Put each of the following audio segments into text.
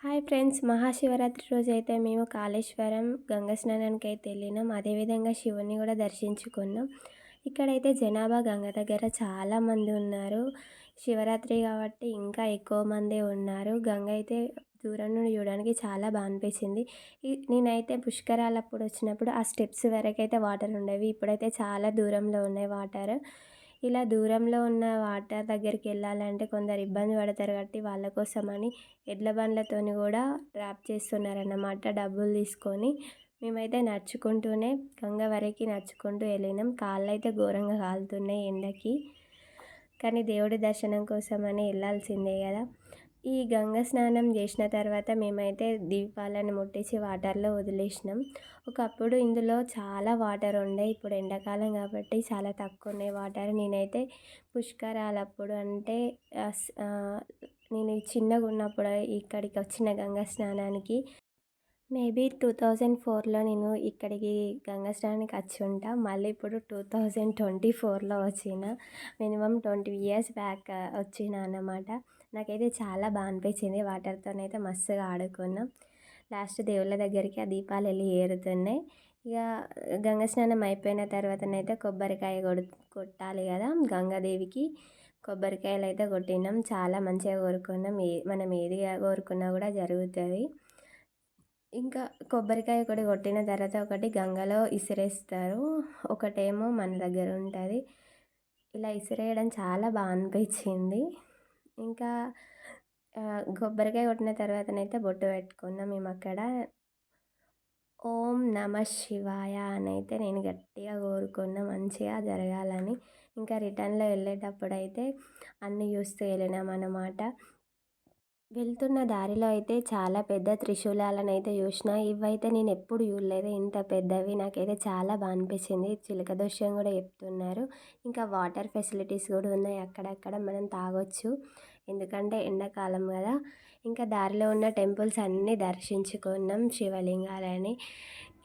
Hi friends, Mahashivratri రోజు అయితే మేము కాళేశ్వరం గంగ స్నానానికి అయితే వెళ్ళినాం. అదేవిధంగా శివుని కూడా దర్శించుకున్నాం. ఇక్కడైతే జనాభా గంగ దగ్గర చాలామంది ఉన్నారు. శివరాత్రి కాబట్టి ఇంకా ఎక్కువ మందే ఉన్నారు. గంగ అయితే దూరం నుండి చూడడానికి చాలా బాగా అనిపించింది. నేనైతే పుష్కరాలప్పుడు వచ్చినప్పుడు ఆ స్టెప్స్ వరకు అయితే వాటర్ ఉండేవి. ఇప్పుడైతే చాలా దూరంలో ఉన్నాయి వాటర్. ఇలా దూరంలో ఉన్న వాటర్ దగ్గరికి వెళ్ళాలంటే కొందరు ఇబ్బంది పడతారు కాబట్టి వాళ్ళ కోసమని ఎడ్ల బండ్లతోని కూడా డ్రాప్ చేస్తున్నారన్నమాట డబ్బులు తీసుకొని. మేమైతే నడుచుకుంటూనే గంగ వరకు నడుచుకుంటూ వెళ్ళినాం. కాళ్ళు అయితే ఘోరంగా కాలుతున్నాయి ఎండకి. కానీ దేవుడి దర్శనం కోసమని వెళ్ళాల్సిందే కదా. ఈ గంగ స్నానం చేసిన తర్వాత మేమైతే దీపాలను ముట్టించి వాటర్లో వదిలేసినాం. ఒకప్పుడు ఇందులో చాలా వాటర్ ఉండే, ఇప్పుడు ఎండాకాలం కాబట్టి చాలా తక్కువ ఉన్నాయి వాటర్. నేనైతే పుష్కరాలప్పుడు అంటే నేను చిన్నగా ఉన్నప్పుడు ఇక్కడికి వచ్చిన గంగా స్నానానికి మేబీ 2004లో నేను ఇక్కడికి గంగా స్నానానికి వచ్చి ఉంటా. మళ్ళీ ఇప్పుడు 2024లో వచ్చిన. మినిమం 20 ఇయర్స్ బ్యాక్ వచ్చిన అన్నమాట. నాకైతే చాలా బాగా అనిపించింది. వాటర్తోనైతే మస్తుగా ఆడుకున్నాం. లాస్ట్ దేవుళ్ళ దగ్గరికి ఆ దీపాలు వెళ్ళి ఏరుతున్నాయి. ఇక గంగ స్నానం అయిపోయిన తర్వాతనైతే కొబ్బరికాయ కొట్టాలి కదా గంగాదేవికి. కొబ్బరికాయలు అయితే కొట్టినాం. చాలా మంచిగా కోరుకున్నాం. మనం ఏది కోరుకున్నా కూడా జరుగుతుంది. ఇంకా కొబ్బరికాయ ఒకటి కొట్టిన తర్వాత ఒకటి గంగలో ఇసిరేస్తారు, ఒకటేమో మన దగ్గర ఉంటుంది. ఇలా ఇసిరేయడం చాలా బాగా అనిపించింది. ఇంకా కొబ్బరికాయ కొట్టిన తర్వాతనైతే బొట్టు పెట్టుకున్నాం మేము అక్కడ. ఓం నమ శివాయ అని అయితే నేను గట్టిగా కోరుకున్నా మంచిగా జరగాలని. ఇంకా రిటర్న్లో వెళ్ళేటప్పుడు అయితే అన్నీ చూస్తూ వెళ్ళినాం అన్నమాట. వెళ్తున్న దారిలో అయితే చాలా పెద్ద త్రిశూలాలను అయితే చూసిన. ఇవైతే నేను ఎప్పుడు చూడలేదు ఇంత పెద్దవి. నాకైతే చాలా బాగా అనిపించింది. చిలక దోషం కూడా చెప్తున్నారు. ఇంకా వాటర్ ఫెసిలిటీస్ కూడా ఉన్నాయి. అక్కడక్కడ మనం తాగొచ్చు, ఎందుకంటే ఎండాకాలం కదా. ఇంకా దారిలో ఉన్న టెంపుల్స్ అన్నీ దర్శించుకున్నాం, శివలింగాలని.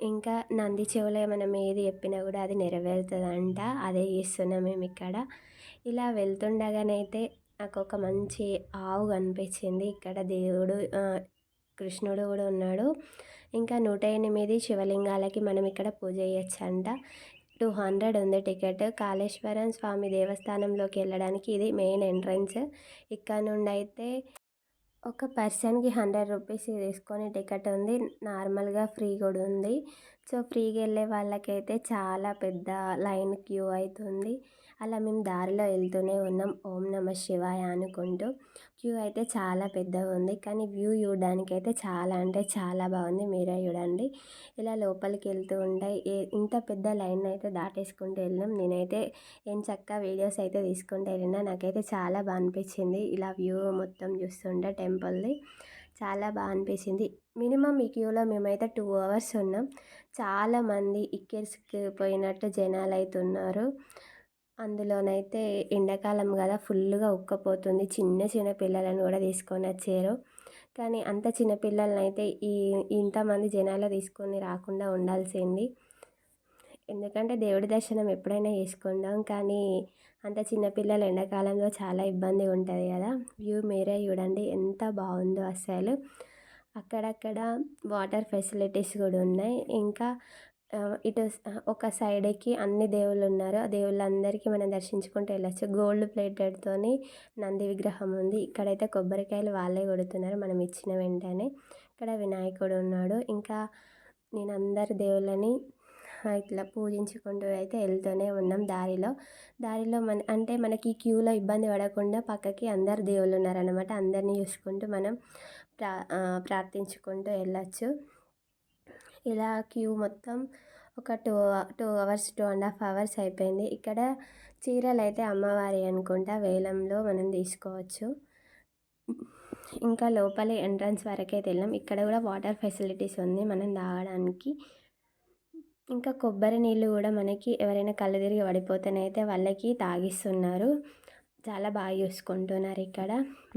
ఇంకా నంది చెవులో మనం ఏది చెప్పినా కూడా అది నెరవేరుతుందంట. అదే చేస్తున్నాం మేము ఇక్కడ. ఇలా వెళ్తుండగానైతే నాకు ఒక మంచి ఆవు కనిపించింది. ఇక్కడ దేవుడు కృష్ణుడు కూడా ఉన్నాడు. ఇంకా 108 శివలింగాలకి మనం ఇక్కడ పూజ చేయొచ్చంట. 200 ఉంది టికెట్. కాళేశ్వరం స్వామి దేవస్థానంలోకి వెళ్ళడానికి ఇది మెయిన్ ఎంట్రన్స్. ఇక్కడ నుండి అయితే ఒక పర్సన్కి 100 రూపీస్ తీసుకొని టికెట్ ఉంది. నార్మల్గా ఫ్రీ కూడా ఉంది. సో ఫ్రీగా వెళ్ళే వాళ్ళకైతే చాలా పెద్ద లైన్ క్యూ అవుతుంది. అలా మేము దారిలో వెళ్తూనే ఉన్నాం ఓం నమ శివాయ అనుకుంటూ. క్యూ అయితే చాలా పెద్దగా ఉంది, కానీ వ్యూ చూడడానికి అయితే చాలా అంటే చాలా బాగుంది. మీరే చూడండి. ఇలా లోపలికి వెళ్తూ ఉంటాయి. ఇంత పెద్ద లైన్ అయితే దాటేసుకుంటూ వెళ్ళినాం. నేనైతే చక్కగా వీడియోస్ అయితే తీసుకుంటూ వెళ్ళినా. నాకైతే చాలా బాగా అనిపించింది. ఇలా వ్యూ మొత్తం చూస్తుంటే టెంపుల్ది చాలా బాగా అనిపించింది. మినిమం ఈ క్యూలో మేమైతే 2 అవర్స్ ఉన్నాం. చాలామంది ఇక్కేసుకుపోయినట్టు జనాలు అయితే ఉన్నారు. అందులోనైతే ఎండాకాలం కదా, ఫుల్గా ఉక్కపోతుంది. చిన్న చిన్న పిల్లలను కూడా తీసుకొని వచ్చారు. కానీ అంత చిన్న పిల్లలని అయితే ఇంతమంది జనాలు తీసుకొని రాకుండా ఉండాల్సింది. ఎందుకంటే దేవుడి దర్శనం ఎప్పుడైనా చేసుకుంటాం, కానీ అంత చిన్నపిల్లలు ఎండాకాలంలో చాలా ఇబ్బంది ఉంటుంది కదా. వ్యూ మీరే చూడండి ఎంత బాగుందో అసలు. అక్కడక్కడ వాటర్ ఫెసిలిటీస్ కూడా ఉన్నాయి. ఇంకా ఇటు ఒక సైడ్కి అన్ని దేవుళ్ళు ఉన్నారు. ఆ దేవుళ్ళందరికీ మనం దర్శించుకుంటూ వెళ్ళచ్చు. గోల్డ్ ప్లేటెడ్తోని నంది విగ్రహం ఉంది. ఇక్కడైతే కొబ్బరికాయలు వాళ్ళే కొడుతున్నారు మనం ఇచ్చిన వెంటనే. ఇక్కడ వినాయకుడు ఉన్నాడు. ఇంకా నేను అందరి దేవుళ్ళని ఇట్లా పూజించుకుంటూ అయితే వెళ్తూనే ఉన్నాం. దారిలో అంటే మనకి క్యూలో ఇబ్బంది పడకుండా పక్కకి అందరు దేవుళ్ళు ఉన్నారనమాట. అందరినీ చూసుకుంటూ మనం ప్రార్థించుకుంటూ వెళ్ళచ్చు. ఇలా క్యూ మొత్తం ఒక 2 అవర్స్ 2.5 అవర్స్ అయిపోయింది. ఇక్కడ చీరలు అయితే అమ్మవారి అనుకుంటా వేలంలో మనం తీసుకోవచ్చు. ఇంకా లోపలి ఎంట్రన్స్ వరకైతే వెళ్ళాం. ఇక్కడ కూడా వాటర్ ఫెసిలిటీస్ ఉంది మనం తాగడానికి. ఇంకా కొబ్బరి నీళ్ళు కూడా మనకి ఎవరైనా కళ్ళు తిరిగి పడిపోతేనైతే వాళ్ళకి తాగిస్తున్నారు. చాలా బాగా చూసుకుంటున్నారు ఇక్కడ.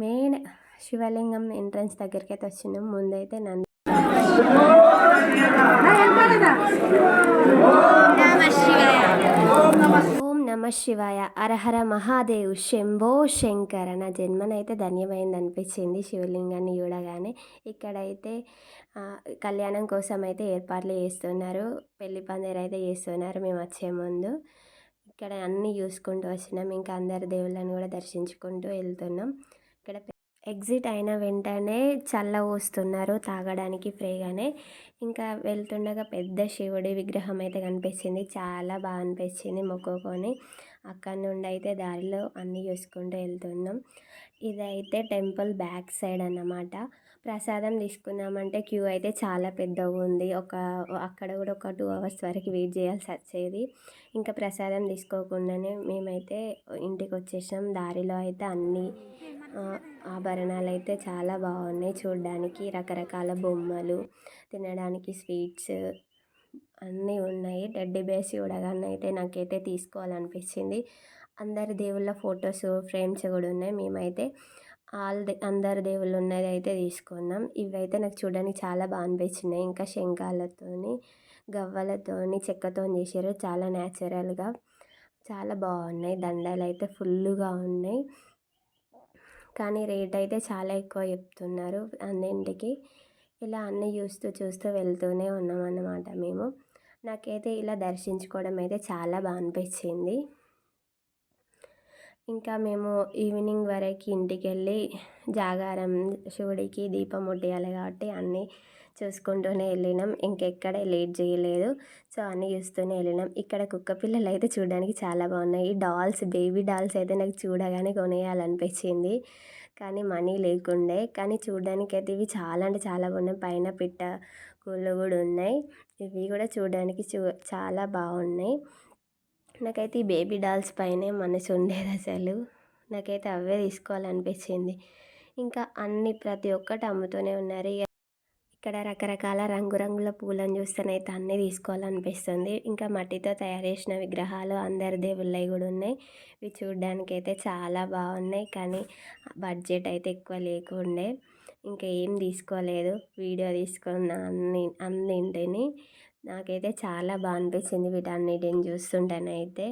మెయిన్ శివలింగం ఎంట్రన్స్ దగ్గరికి అయితే వచ్చినాం. ముందైతే ఓం నమ శివాయ! హరహర మహాదేవ్! శంభో శంకర! నా జన్మనైతే ధన్యమైందనిపించింది శివలింగాన్ని చూడగానే. ఇక్కడైతే కళ్యాణం కోసమైతే ఏర్పాట్లు చేస్తున్నారు. పెళ్లి పందిరైతే చేస్తున్నారు మేమొచ్చే ముందు. ఇక్కడ అన్నీ చూసుకుంటూ వచ్చినాం. ఇంకా అందరి దేవుళ్ళని కూడా దర్శించుకుంటూ వెళ్తున్నాం. ఇక్కడ ఎగ్జిట్ అయిన వెంటనే చల్ల పోస్తున్నారు తాగడానికి ఫ్రీగానే. ఇంకా వెళ్తుండగా పెద్ద శివుడి విగ్రహం అయితే కనిపించింది. చాలా బాగా అనిపించింది మొక్కుకొని. అక్కడి నుండి అయితే దారిలో అన్నీ చూసుకుంటూ వెళ్తున్నాం. ఇదైతే టెంపుల్ బ్యాక్ సైడ్ అన్నమాట. ప్రసాదం తీసుకుందామంటే క్యూ అయితే చాలా పెద్దగా ఉంది. అక్కడ కూడా ఒక 2 అవర్స్ వరకు వెయిట్ చేయాల్సి వచ్చేది. ఇంకా ప్రసాదం తీసుకోకుండానే మేమైతే ఇంటికి వచ్చేసాం. దారిలో అయితే అన్నీ ఆభరణాలు అయితే చాలా బాగున్నాయి చూడడానికి. రకరకాల బొమ్మలు, తినడానికి స్వీట్స్ అన్నీ ఉన్నాయి. టెడ్డీ బేర్స్ చూడగానే అయితే నాకైతే తీసుకోవాలనిపించింది. అందరి దేవుళ్ళ ఫొటోస్ ఫ్రేమ్స్ కూడా ఉన్నాయి. మేమైతే అందరి దేవుళ్ళు ఉన్నది అయితే తీసుకున్నాం. ఇవైతే నాకు చూడడానికి చాలా బాగా అనిపించినాయి. ఇంకా శంఖాలతోని, గవ్వలతోని, చెక్కతోని చేశారు. చాలా న్యాచురల్గా చాలా బాగున్నాయి. దండలు అయితే ఫుల్లుగా ఉన్నాయి. కానీ రేట్ అయితే చాలా ఎక్కువ చెప్తున్నారు అన్నింటికి. ఇలా అన్నీ చూస్తూ చూస్తూ వెళ్తూనే ఉన్నామన్నమాట మేము. నాకైతే ఇలా దర్శించుకోవడం అయితే చాలా బాగా అనిపించింది. ఇంకా మేము ఈవినింగ్ వరకు ఇంటికెళ్ళి జాగారం శివుడికి దీపం ముట్టియాలి కాబట్టి అన్నీ చూసుకుంటూనే వెళ్ళినాం. ఇంకెక్కడ లేట్ చేయలేదు. సో అన్నీ చూస్తూనే వెళ్ళినాం. ఇక్కడ కుక్క పిల్లలు అయితే చూడడానికి చాలా బాగున్నాయి. బేబీ డాల్స్ అయితే నాకు చూడగానే కొనేయాలనిపించింది. కానీ మనీ లేకుండే. కానీ చూడడానికి అయితే ఇవి చాలా అంటే చాలా బాగున్నాయి. పైన పిట్ట గుళ్ళు కూడా ఉన్నాయి. ఇవి కూడా చూడడానికి చాలా బాగున్నాయి. నాకైతే ఈ బేబీ డాల్స్ పైనే మనసు ఉండేది అసలు. నాకైతే అవే తీసుకోవాలనిపించింది. ఇంకా ప్రతి ఒక్కటి అమ్ముతూనే ఉన్నారు. ఇక్కడ రకరకాల రంగురంగుల పూలను చూస్తేనైతే అన్నీ తీసుకోవాలనిపిస్తుంది. ఇంకా మట్టితో తయారు చేసిన విగ్రహాలు అందరి దేవుళ్ళవి కూడా ఉన్నాయి. ఇవి చూడడానికి అయితే చాలా బాగున్నాయి. కానీ బడ్జెట్ అయితే ఎక్కువ లేకుండే. ఇంకా ఏం తీసుకోలేదు. వీడియో తీసుకున్న అన్నింటిని. నాకైతే చాలా బాగా అనిపించింది వీటన్నిటిని చూస్తుంటేనైతే.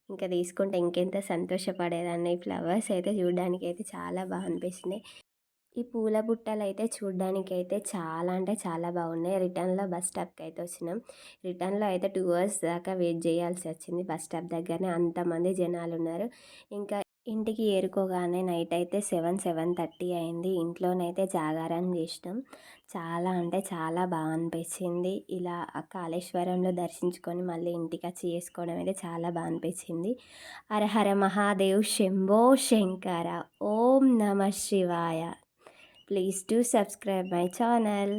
ఇంకా తీసుకుంటే ఇంకెంత సంతోషపడేదాన్ని. ఈ ఫ్లవర్స్ అయితే చూడడానికి అయితే చాలా బాగా అనిపించినాయి. ఈ పూల బుట్టలు అయితే చూడడానికి అయితే చాలా అంటే చాలా బాగున్నాయి. రిటర్న్లో బస్ స్టాప్కి అయితే వచ్చినాం. రిటర్న్లో అయితే 2 అవర్స్ దాకా వెయిట్ చేయాల్సి వచ్చింది బస్ స్టాప్ దగ్గరనే. అంతమంది జనాలు ఉన్నారు. ఇంకా ఇంటికి ఏరుకోగానే నైట్ అయితే 7:30 అయింది. ఇంట్లోనైతే జాగారం చేసినాం. చాలా అంటే చాలా బాగా అనిపించింది. ఇలా కాళేశ్వరంలో దర్శించుకొని మళ్ళీ ఇంటికి వచ్చి చేసుకోవడం అయితే చాలా బాగా అనిపించింది. హరహర మహాదేవ్! శంభో శంకర! ఓం నమ శివాయ! Please do subscribe my channel.